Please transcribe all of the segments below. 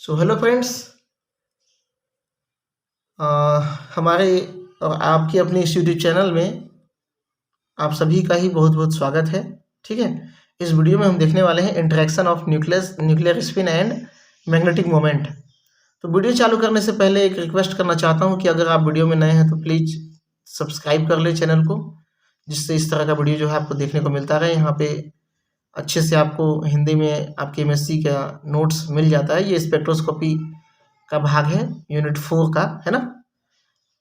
So hello friends, हमारे और आपके अपने इस यूट्यूब चैनल में आप सभी का ही बहुत बहुत स्वागत है। ठीक है, इस वीडियो में हम देखने वाले हैं interaction of nuclear spin and magnetic moment. तो वीडियो चालू करने से पहले एक रिक्वेस्ट करना चाहता हूं कि अगर आप वीडियो में नए हैं तो प्लीज़ सब्सक्राइब कर ले चैनल को, जिससे इस तरह का वीडियो जो है आपको देखने को मिलता रहे। यहाँ पे अच्छे से आपको हिंदी में आपके एमएससी का नोट्स मिल जाता है। ये स्पेक्ट्रोस्कोपी का भाग है, यूनिट 4 का, है ना।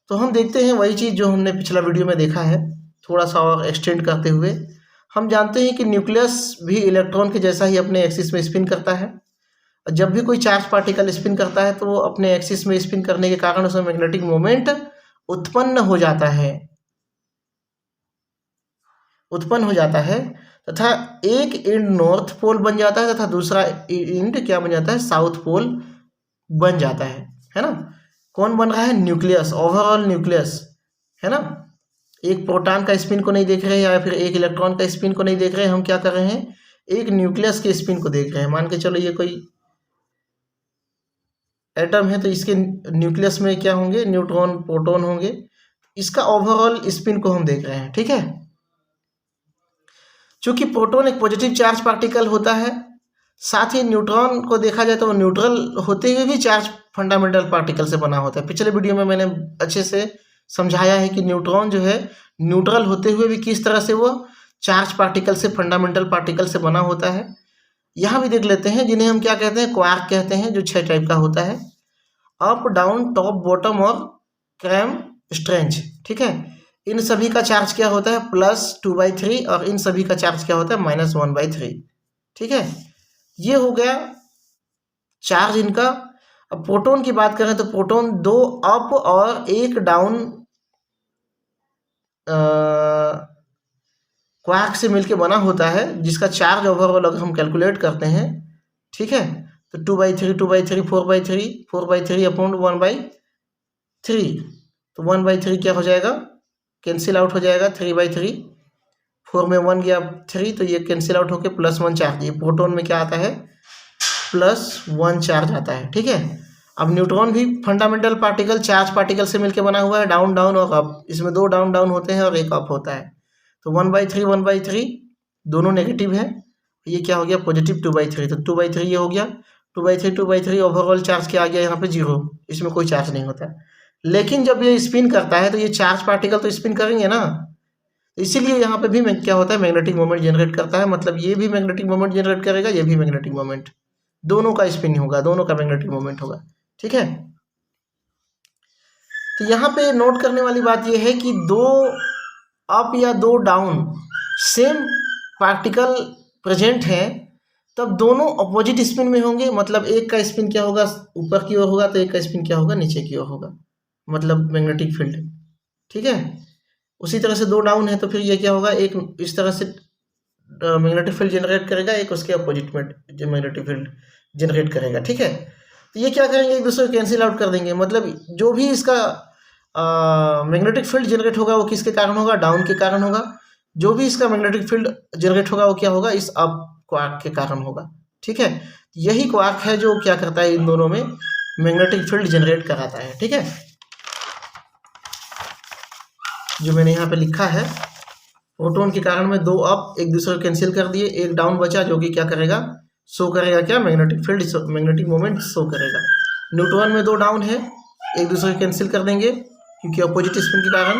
तो हम देखते हैं वही चीज़ जो हमने पिछला वीडियो में देखा है, थोड़ा सा और एक्सटेंड करते हुए। हम जानते हैं कि न्यूक्लियस भी इलेक्ट्रॉन के जैसा ही अपने एक्सिस में स्पिन करता है। और जब भी कोई चार्ज पार्टिकल स्पिन करता है तो वो अपने एक्सिस में स्पिन करने के कारण उसमें मैग्नेटिक मोमेंट उत्पन्न हो जाता है तथा एक एंड नॉर्थ पोल बन जाता है तथा दूसरा एंड क्या बन जाता है, साउथ पोल बन जाता है ना। कौन बन रहा है? न्यूक्लियस, ओवरऑल न्यूक्लियस, है ना। एक प्रोटॉन का स्पिन को नहीं देख रहे या फिर एक इलेक्ट्रॉन का स्पिन को नहीं देख रहे, हम क्या कर रहे हैं, एक न्यूक्लियस के स्पिन को देख रहे हैं। मान के चलो ये कोई एटम है तो इसके न्यूक्लियस में क्या होंगे, न्यूट्रॉन प्रोटॉन होंगे। इसका ओवरऑल स्पिन को हम देख रहे हैं। ठीक है, चूंकि प्रोटॉन एक पॉजिटिव चार्ज पार्टिकल होता है, साथ ही न्यूट्रॉन को देखा जाए तो वो न्यूट्रल होते हुए भी चार्ज फंडामेंटल पार्टिकल से बना होता है। पिछले वीडियो में मैंने अच्छे से समझाया है कि न्यूट्रॉन जो है न्यूट्रल होते हुए भी किस तरह से वो चार्ज पार्टिकल से, फंडामेंटल पार्टिकल से बना होता है। यहाँ भी देख लेते हैं, जिन्हें हम क्या कहते हैं, क्वार्क कहते हैं, जो 6 टाइप का होता है, अप डाउन टॉप बॉटम और क्रैम स्ट्रेंच। ठीक है, इन सभी का चार्ज क्या होता है, +2/3, और इन सभी का चार्ज क्या होता है, -1/3। ठीक है, ये हो गया चार्ज इनका। अब प्रोटॉन की बात करें तो प्रोटॉन 2 अप और 1 डाउन क्वार्क से मिलके बना होता है, जिसका चार्ज ओवरऑल अगर हम कैलकुलेट करते हैं, ठीक है, तो 2/3 2/3 4/3 4/3 अपॉन 1/3, तो 1/3 क्या हो जाएगा, कैंसिल आउट हो जाएगा। 3/3, 4 में 1 गया 3, तो ये कैंसिल आउट होकर +1 चार्ज, ये प्रोटॉन में क्या आता है, +1 चार्ज आता है। ठीक है, अब न्यूट्रॉन भी फंडामेंटल पार्टिकल, चार्ज पार्टिकल से मिलकर बना हुआ है, डाउन डाउन और अप, इसमें 2 डाउन डाउन होते हैं और 1 अप होता है। तो 1/3 1/3 दोनों नेगेटिव है, ये क्या हो गया, पॉजिटिव 2/3, तो 2/3 ये हो गया। 2/3 2/3 ओवरऑल चार्ज क्या आ गया यहाँ पे, 0, इसमें कोई चार्ज नहीं होता। लेकिन जब ये स्पिन करता है तो ये चार्ज पार्टिकल तो स्पिन करेंगे ना, इसीलिए यहाँ पे भी क्या होता है, मैग्नेटिक मोमेंट जनरेट करता है। मतलब ये भी मैग्नेटिक मोमेंट जनरेट करेगा, ये भी मैग्नेटिक मोमेंट, दोनों का स्पिन होगा, दोनों का मैग्नेटिक मोमेंट होगा। ठीक है, तो यहाँ पे नोट करने वाली बात यह है कि 2 अप या 2 डाउन सेम पार्टिकल प्रेजेंट हैं, तब दोनों अपोजिट स्पिन में होंगे। मतलब एक का स्पिन क्या होगा, ऊपर की ओर होगा, तो एक का स्पिन क्या होगा, नीचे की ओर होगा, मतलब मैग्नेटिक फील्ड। ठीक है, उसी तरह से 2 डाउन है तो फिर ये क्या होगा, एक इस तरह से मैग्नेटिक फील्ड जनरेट करेगा, एक उसके अपोजिट में मैग्नेटिक फील्ड जनरेट करेगा। ठीक है, तो ये क्या करेंगे, एक दूसरे को कैंसिल आउट कर देंगे। मतलब जो भी इसका मैग्नेटिक फील्ड जनरेट होगा वो किसके कारण होगा, डाउन के कारण होगा। जो भी इसका मैग्नेटिक फील्ड जनरेट होगा वो क्या होगा, इस अप क्वार्क के कारण होगा। ठीक है, यही क्वार्क है जो क्या करता है, इन दोनों में मैग्नेटिक फील्ड जनरेट कराता है। ठीक है, जो मैंने यहाँ पे लिखा है, प्रोटॉन के कारण में 2 अप एक दूसरे को कैंसिल कर दिए, 1 डाउन बचा, जो कि क्या करेगा, शो करेगा क्या, magnetic field, magnetic moment show करेगा। न्यूट्रॉन में 2 डाउन है, एक दूसरे को कैंसिल कर देंगे क्योंकि अपोजिट स्पिन के कारण।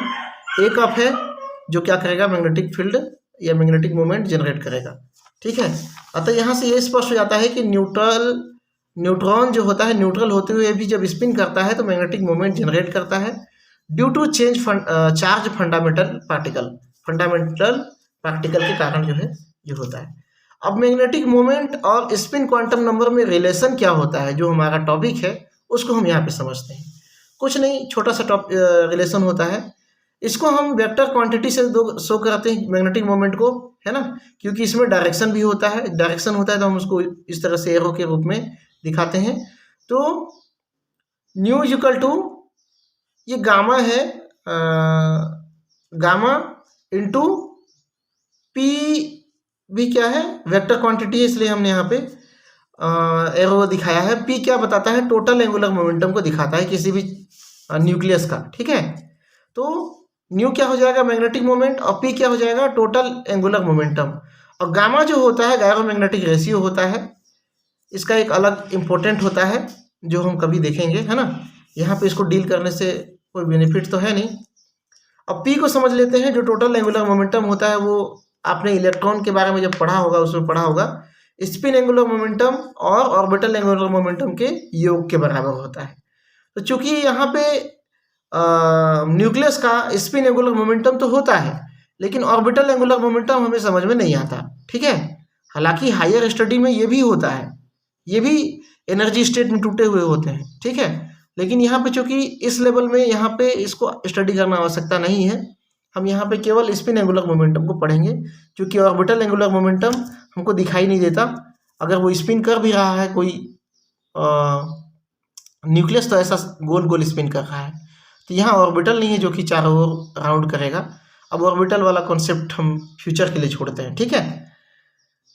1 अप है जो क्या करेगा, मैग्नेटिक फील्ड या मैग्नेटिक मोमेंट जनरेट करेगा। ठीक है, अतः यहाँ से ये स्पष्ट हो जाता है कि न्यूट्रॉन जो होता है, न्यूट्रल होते हुए भी जब स्पिन करता है तो मैग्नेटिक मोमेंट जनरेट करता है, due to change charge fundamental particle के कारण जो है ये होता है। अब मैग्नेटिक मोमेंट और स्पिन क्वांटम नंबर में रिलेशन क्या होता है, जो हमारा टॉपिक है, उसको हम यहाँ पे समझते हैं। कुछ नहीं, छोटा सा रिलेशन होता है। इसको हम वेक्टर क्वांटिटी से शो करते हैं मैग्नेटिक मोमेंट को, है ना, क्योंकि इसमें डायरेक्शन भी होता है। डायरेक्शन होता है तो हम उसको इस तरह से एरो के रूप में दिखाते हैं। तो न्यू इक्वल टू, ये गामा है, गामा इंटू पी भी क्या है, वेक्टर क्वांटिटी है, इसलिए हमने यहाँ पे एरो दिखाया है। पी क्या बताता है? टोटल एंगुलर मोमेंटम को दिखाता है किसी भी न्यूक्लियस का, ठीक है। तो न्यू क्या हो जाएगा? मैग्नेटिक मोमेंट, और पी क्या हो जाएगा? Total angular momentum. और गामा जो होता है गायरोमैग्नेटिक रेशियो होता है, इसका एक अलग इम्पोर्टेंट होता है जो हम कभी देखेंगे, है ना। यहाँ पे इसको डील करने से कोई बेनिफिट तो है नहीं। अब पी को समझ लेते हैं। जो टोटल एंगुलर मोमेंटम होता है वो आपने इलेक्ट्रॉन के बारे में जब पढ़ा होगा उसमें पढ़ा होगा, स्पिन एंगुलर मोमेंटम और ऑर्बिटल एंगुलर मोमेंटम के योग के बराबर होता है। तो चूंकि यहाँ पे न्यूक्लियस का स्पिन एंगुलर मोमेंटम तो होता है, लेकिन ऑर्बिटल एंगुलर मोमेंटम हमें समझ में नहीं आता, ठीक है। हालांकि हायर स्टडी में ये भी होता है, ये भी एनर्जी स्टेट में टूटे हुए होते हैं, ठीक है। लेकिन यहाँ पे चूंकि इस लेवल में यहाँ पे इसको स्टडी करना आवश्यकता नहीं है, हम यहाँ पे केवल स्पिन एंगुलर मोमेंटम को पढ़ेंगे, क्योंकि ऑर्बिटल एंगुलर मोमेंटम हमको दिखाई नहीं देता। अगर वो स्पिन कर भी रहा है कोई न्यूक्लियस, तो ऐसा गोल गोल स्पिन कर रहा है, तो यहाँ ऑर्बिटल नहीं है जो कि चारों ओर राउंड करेगा। अब ऑर्बिटल वाला कॉन्सेप्ट हम फ्यूचर के लिए छोड़ते हैं, ठीक है।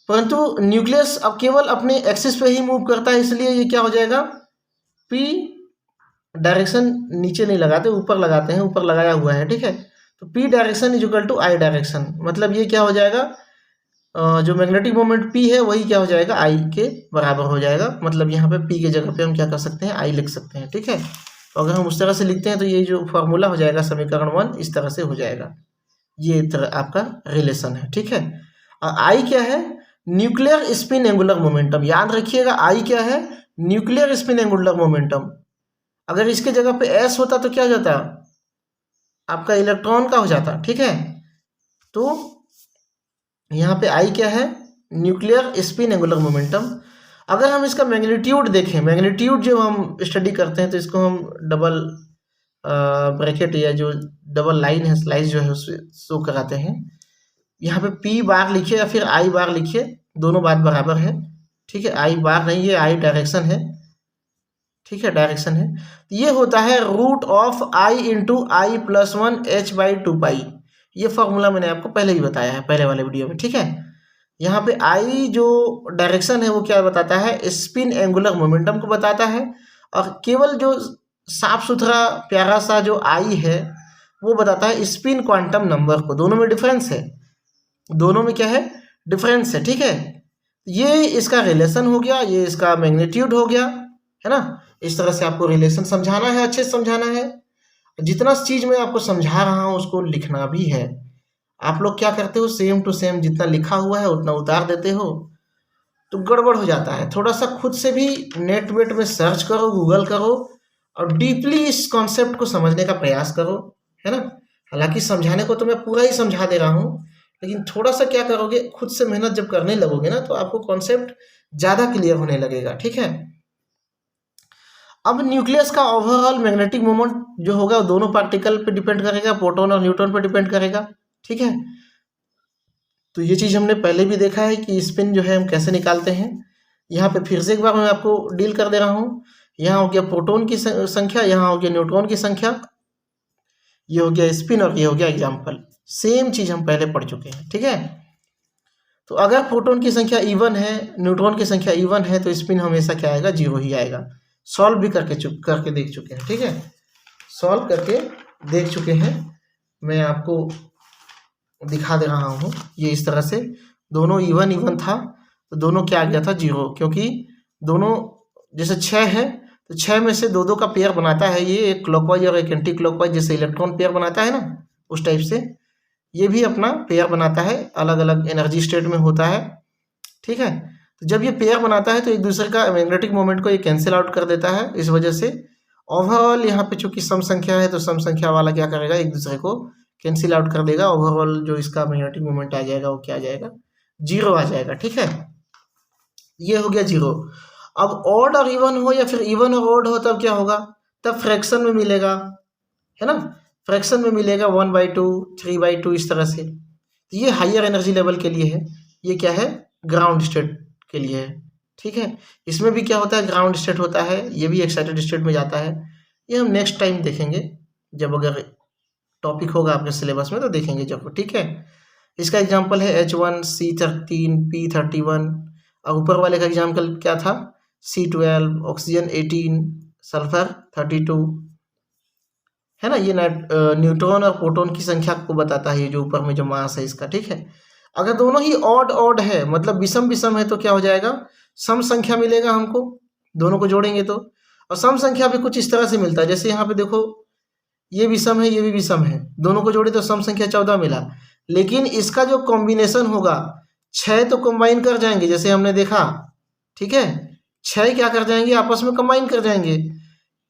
परंतु न्यूक्लियस अब केवल अपने एक्सिस पे ही मूव करता है, इसलिए ये क्या हो जाएगा? पी डायरेक्शन नीचे नहीं लगाते, ऊपर लगाते हैं, ऊपर लगाया हुआ है, ठीक है। तो P direction is equal to I direction, मतलब ये क्या हो जाएगा? जो मैग्नेटिक मोमेंट पी है वही क्या हो जाएगा? आई के बराबर हो जाएगा। मतलब यहाँ पे पी के जगह पे हम क्या कर सकते हैं? आई लिख सकते हैं, ठीक है। तो अगर हम उस तरह से लिखते हैं तो ये जो फॉर्मूला हो जाएगा समीकरण 1 इस तरह से हो जाएगा। ये तरह आपका रिलेशन है, ठीक है। और आई क्या है? Nuclear spin angular momentum. याद रखिएगा आई क्या है? Nuclear spin angular momentum. अगर इसके जगह पे एस होता तो क्या हो जाता? आपका इलेक्ट्रॉन का हो जाता, ठीक है। तो यहाँ पे आई क्या है? Nuclear spin angular momentum. अगर हम इसका मैग्नीट्यूड देखें, मैग्नीट्यूड जो हम स्टडी करते हैं तो इसको हम डबल ब्रैकेट या जो डबल लाइन है स्लाइस जो है उससे शो कराते हैं। यहाँ पे पी बार लिखिए या फिर आई बार लिखिए, दोनों बात बराबर है, ठीक है। आई बार नहीं है, आई डायरेक्शन है, ठीक है, डायरेक्शन है। ये होता है root of I into I plus 1 h/2π। ये फॉर्मूला मैंने आपको पहले भी बताया है पहले वाले वीडियो में, ठीक है। यहाँ पे आई जो डायरेक्शन है वो क्या बताता है? स्पिन एंगुलर मोमेंटम को बताता है। और केवल जो साफ सुथरा प्यारा सा जो आई है वो बताता है स्पिन क्वांटम नंबर को। दोनों में डिफरेंस है, दोनों में क्या है? डिफरेंस है, ठीक है। ये इसका रिलेशन हो गया, ये इसका मैग्नीट्यूड हो गया, है ना। इस तरह से आपको रिलेशन समझाना है, अच्छे से समझाना है। जितना चीज मैं आपको समझा रहा हूँ उसको लिखना भी है। आप लोग क्या करते हो? सेम टू सेम जितना लिखा हुआ है उतना उतार देते हो, तो गड़बड़ हो जाता है। थोड़ा सा खुद से भी नेट वेट में सर्च करो, गूगल करो और डीपली इस कॉन्सेप्ट को समझने का प्रयास करो, है ना। हालांकि समझाने को तो मैं पूरा ही समझा दे रहा हूँ, लेकिन थोड़ा सा क्या करोगे, खुद से मेहनत जब करने लगोगे ना तो आपको कॉन्सेप्ट ज़्यादा क्लियर होने लगेगा, ठीक है। अब न्यूक्लियस का ओवरऑल मैग्नेटिक मोमेंट जो होगा वो दोनों पार्टिकल पे डिपेंड करेगा, प्रोटॉन और न्यूट्रॉन पे डिपेंड करेगा, ठीक है। तो ये चीज़ हमने पहले भी देखा है कि स्पिन जो है हम कैसे निकालते हैं। यहाँ पे फिर से एक बार मैं आपको डील कर दे रहा हूँ। यहाँ हो गया प्रोटॉन की संख्या, यहाँ हो गया न्यूट्रॉन की संख्या, ये हो गया स्पिन और ये हो गया एग्जाम्पल। सेम चीज़ हम पहले पढ़ चुके हैं, ठीक है। तो अगर प्रोटॉन की संख्या इवन है, न्यूट्रॉन की संख्या इवन है, तो स्पिन हमेशा क्या आएगा? 0 ही आएगा। सॉल्व भी करके देख चुके हैं, ठीक है। सॉल्व करके देख चुके हैं, मैं आपको दिखा दे रहा हूँ। ये इस तरह से दोनों इवन था तो दोनों क्या आ गया था? 0, क्योंकि दोनों जैसे 6 है तो 6 में से 2-2 का पेयर बनाता है ये, एक क्लॉकवाइज और एक एंटी क्लॉकवाइज, जैसे इलेक्ट्रॉन पेयर बनाता है ना उस टाइप से ये भी अपना पेयर बनाता है, अलग अलग एनर्जी स्टेट में होता है, ठीक है। तो जब ये पेयर बनाता है तो एक दूसरे का मैग्नेटिक मोमेंट को ये कैंसिल आउट कर देता है। इस वजह से ओवरऑल यहाँ पे चूंकि सम संख्या है तो सम संख्या वाला क्या करेगा? एक दूसरे को कैंसिल आउट कर देगा। ओवरऑल जो इसका मैग्नेटिक मोमेंट आ जाएगा वो क्या आ जाएगा? 0 आ जाएगा, ठीक है। ये हो गया 0। अब ऑड और इवन हो या फिर इवन और ऑड हो तब क्या होगा? तब फ्रैक्शन में मिलेगा, है ना। फ्रैक्शन में मिलेगा 1/2, 3/2 इस तरह से। तो ये हायर एनर्जी लेवल के लिए है, ये क्या है? ग्राउंड स्टेट के लिए है, ठीक है। इसमें भी क्या होता है? ग्राउंड स्टेट होता है, ये भी एक्साइटेड स्टेट में जाता है। ये हम नेक्स्ट टाइम देखेंगे, जब अगर टॉपिक होगा आपके सिलेबस में तो देखेंगे जब, ठीक है। इसका एग्जांपल है H1, C13, P31 और ऊपर वाले का एग्जाम्पल क्या था, C12, ऑक्सीजन 18, सल्फर 32, है ना। ये न्यूट्रॉन और प्रोटॉन की संख्या को बताता है, ये जो ऊपर में जो मास है इसका, ठीक है। अगर दोनों ही ऑड ऑड है, मतलब विषम विषम है, तो क्या हो जाएगा, सम संख्या मिलेगा हमको, दोनों को जोड़ेंगे तो। और सम संख्या भी कुछ इस तरह से मिलता है, जैसे यहाँ पे देखो ये विषम है, ये भी विषम है, दोनों को जोड़े तो सम संख्या 14 मिला। लेकिन इसका जो कॉम्बिनेशन होगा, 6 तो कंबाइन कर जाएंगे, जैसे हमने देखा, ठीक है। 6 क्या कर जाएंगे, आपस में कंबाइन कर जाएंगे,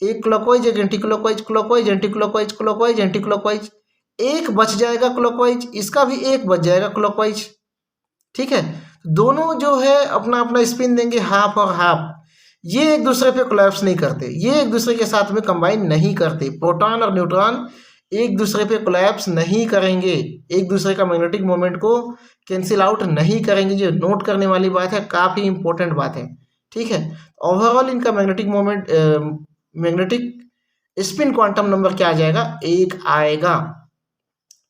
एक क्लॉकवाइज, एक anti clockwise, clockwise anti clockwise, clockwise anti clockwise, एक बच जाएगा क्लॉकवाइज, इसका भी एक बच जाएगा क्लॉकवाइज, ठीक है। दोनों जो है अपना अपना स्पिन देंगे, हाफ और हाफ। ये एक दूसरे पे कोलैप्स नहीं करते, ये एक दूसरे के साथ में कंबाइन नहीं करते। प्रोटॉन और न्यूट्रॉन एक दूसरे पे कोलैप्स नहीं करेंगे, एक दूसरे का मैग्नेटिक मोमेंट को कैंसिल आउट नहीं करेंगे। जो नोट करने वाली बात है, काफ़ी इंपॉर्टेंट बात है, ठीक है। ओवरऑल इनका magnetic moment, magnetic spin quantum number क्या आ जाएगा, 1 आएगा,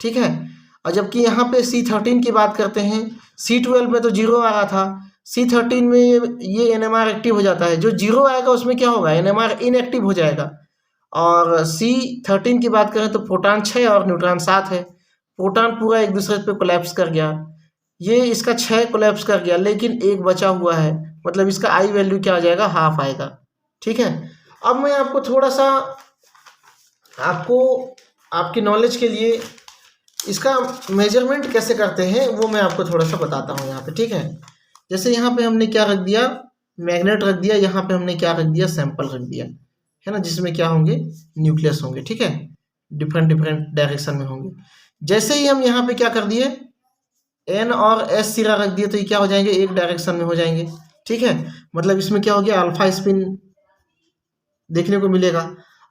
ठीक है। और जबकि यहाँ पे C13 की बात करते हैं, C12 में तो 0 आ रहा था, C13 में ये NMR एक्टिव हो जाता है, जो 0 आएगा उसमें क्या होगा, NMR इनएक्टिव हो जाएगा। और C13 की बात करें तो प्रोटॉन 6 और न्यूट्रॉन 7 है, प्रोटॉन पूरा एक दूसरे पे कोलैप्स कर गया, ये इसका 6 कोलैप्स कर गया, लेकिन एक बचा हुआ है, मतलब इसका आई वैल्यू क्या आ जाएगा, हाफ आएगा, ठीक है। अब मैं आपको थोड़ा सा, आपको आपकी नॉलेज के लिए इसका मेजरमेंट कैसे करते हैं वो मैं आपको थोड़ा सा बताता हूँ यहाँ पे, ठीक है। जैसे यहाँ पे हमने क्या रख दिया, मैग्नेट रख दिया, यहाँ पे हमने क्या रख दिया, सैंपल रख दिया, है ना, जिसमें क्या होंगे, न्यूक्लियस होंगे, ठीक है, डिफरेंट डिफरेंट डायरेक्शन में होंगे। जैसे ही हम यहाँ पे क्या कर दिए, N और S सिरा रख दिए, तो ये क्या हो जाएंगे, एक डायरेक्शन में हो जाएंगे, ठीक है। मतलब इसमें क्या हो गया, अल्फा स्पिन देखने को मिलेगा।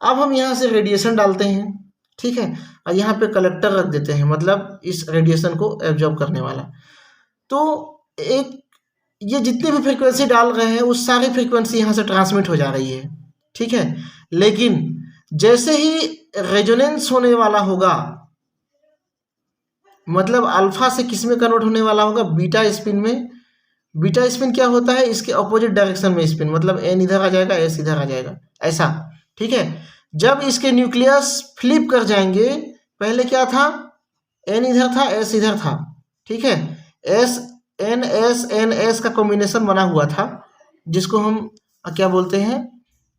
अब हम यहाँ से रेडिएशन डालते हैं, ठीक है, और यहाँ पे कलेक्टर रख देते हैं, मतलब इस रेडिएशन को एब्जॉर्ब करने वाला। तो एक ये जितनी भी फ्रीक्वेंसी डाल रहे हैं, उस सारी फ्रीक्वेंसी यहाँ से ट्रांसमिट हो जा रही है, ठीक है। लेकिन जैसे ही रेजोनेंस होने वाला होगा, मतलब अल्फा से किस में कन्वर्ट होने वाला होगा, बीटा स्पिन में। बीटा स्पिन क्या होता है, इसके अपोजिट डायरेक्शन में स्पिन, मतलब N इधर आ जाएगा, S इधर आ जाएगा, ऐसा, ठीक है। जब इसके न्यूक्लियस फ्लिप कर जाएंगे, पहले क्या था, N इधर था, S इधर था, ठीक है। NS का कॉम्बिनेशन बना हुआ था, जिसको हम क्या बोलते हैं,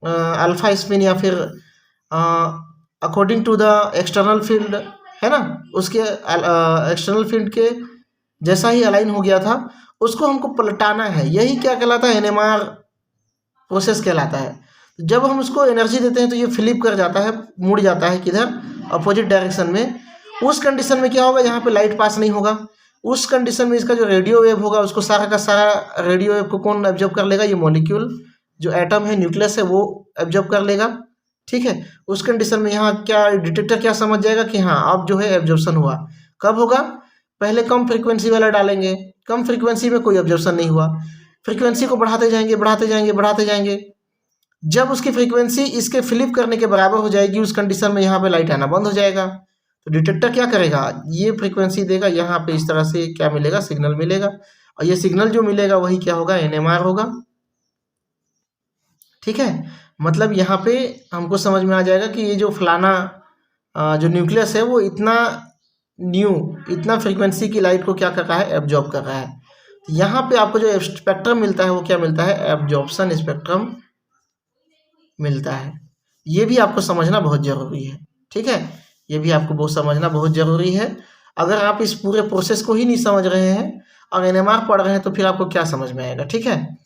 अल्फा स्पिन, या फिर according to the external field, है ना, उसके एक्सटर्नल फील्ड के जैसा ही अलाइन हो गया था, उसको हमको पलटाना है, यही क्या कहलाता है, NMR प्रोसेस कहलाता है। जब हम उसको एनर्जी देते हैं तो ये फ्लिप कर जाता है, मुड़ जाता है किधर, अपोजिट डायरेक्शन में। उस कंडीशन में क्या होगा, यहाँ पे लाइट पास नहीं होगा, उस कंडीशन में इसका जो रेडियो वेव होगा, उसको सारा का सारा रेडियो वेव को कौन एब्जॉर्ब कर लेगा, ये मॉलिक्यूल, जो एटम है, न्यूक्लियस है, वो एब्जॉर्ब कर लेगा, ठीक है। उस कंडीशन में यहाँ क्या डिटेक्टर क्या समझ जाएगा कि हाँ अब जो है एब्जॉर्प्शन हुआ। कब होगा, पहले कम फ्रीक्वेंसी वाला डालेंगे, कम फ्रीक्वेंसी में कोई एब्जॉर्प्शन नहीं हुआ, फ्रीक्वेंसी को बढ़ाते जाएंगे बढ़ाते जाएंगे बढ़ाते जाएंगे, जब उसकी फ्रीक्वेंसी इसके फ्लिप करने के बराबर हो जाएगी, उस कंडीशन में यहाँ पे लाइट आना बंद हो जाएगा। तो डिटेक्टर क्या करेगा, ये फ्रीक्वेंसी देगा, यहाँ पे इस तरह से क्या मिलेगा, सिग्नल मिलेगा, और ये सिग्नल जो मिलेगा वही क्या होगा, NMR होगा, ठीक है। मतलब यहाँ पे हमको समझ में आ जाएगा कि ये जो फलाना जो न्यूक्लियस है, वो इतना फ्रीक्वेंसी की लाइट को क्या कर रहा है, एब्जॉर्ब कर रहा है। तो यहाँ पे आपको जो स्पेक्ट्रम मिलता है वो क्या मिलता है, एब्जॉर्प्शन स्पेक्ट्रम मिलता है। ये भी आपको समझना बहुत ज़रूरी है, ठीक है, ये भी आपको बहुत समझना बहुत ज़रूरी है। अगर आप इस पूरे प्रोसेस को ही नहीं समझ रहे हैं और NMR पढ़ रहे हैं, तो फिर आपको क्या समझ में आएगा, ठीक है।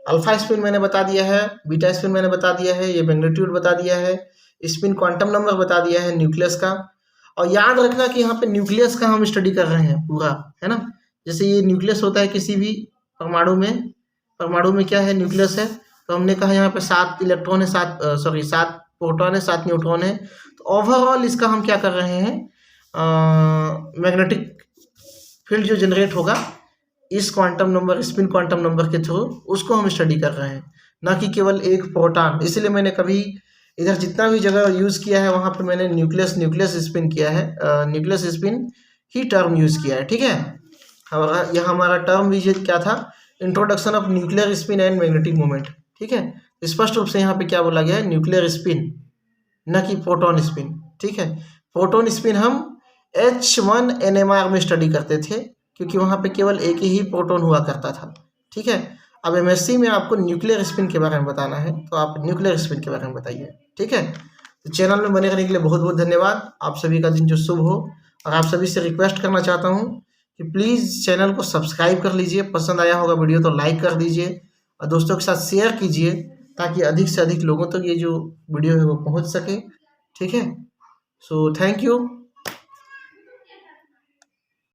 अल्फा स्पिन मैंने बता दिया है, बीटा स्पिन मैंने बता दिया है, ये मैग्नीट्यूड बता दिया है, स्पिन क्वांटम नंबर बता दिया है न्यूक्लियस का। और याद रखना कि यहाँ पे न्यूक्लियस का हम स्टडी कर रहे हैं पूरा, है ना। जैसे ये न्यूक्लियस होता है किसी भी परमाणु में क्या है, न्यूक्लियस है। तो हमने कहा यहाँ पे 7 इलेक्ट्रॉन है, 7 प्रोटॉन है, 7 न्यूट्रॉन है। तो ओवरऑल इसका हम क्या कर रहे हैं, मैग्नेटिक फील्ड जो जनरेट होगा इस quantum number, spin quantum number के थ्रू, उसको हम स्टडी कर रहे हैं, ना कि केवल एक प्रोटॉन। इसलिए मैंने कभी इधर जितना भी जगह यूज़ किया है, वहाँ पे मैंने न्यूक्लियस स्पिन किया है, न्यूक्लियस स्पिन ही टर्म यूज़ किया है, ठीक है। और यहाँ हमारा टर्म भी क्या था, introduction of nuclear spin and magnetic moment. ठीक है, स्पष्ट रूप से यहाँ पे क्या बोला गया है, न्यूक्लियर स्पिन, न कि प्रोटॉन स्पिन। ठीक है, प्रोटॉन स्पिन हम H1 NMR में स्टडी करते थे क्योंकि वहाँ पे केवल एक ही प्रोटॉन हुआ करता था। ठीक है, अब MSc में आपको न्यूक्लियर स्पिन के बारे में बताना है तो आप न्यूक्लियर स्पिन के बारे में बताइए। ठीक है, तो चैनल में बने रहने के लिए बहुत बहुत धन्यवाद। आप सभी का दिन जो शुभ हो, और आप सभी से रिक्वेस्ट करना चाहता हूँ कि प्लीज़ चैनल को सब्सक्राइब कर लीजिए। पसंद आया होगा वीडियो तो लाइक कर दीजिए और दोस्तों के साथ शेयर कीजिए ताकि अधिक से अधिक लोगों तक ये जो वीडियो है वो पहुँच सके। ठीक है, सो थैंक यू।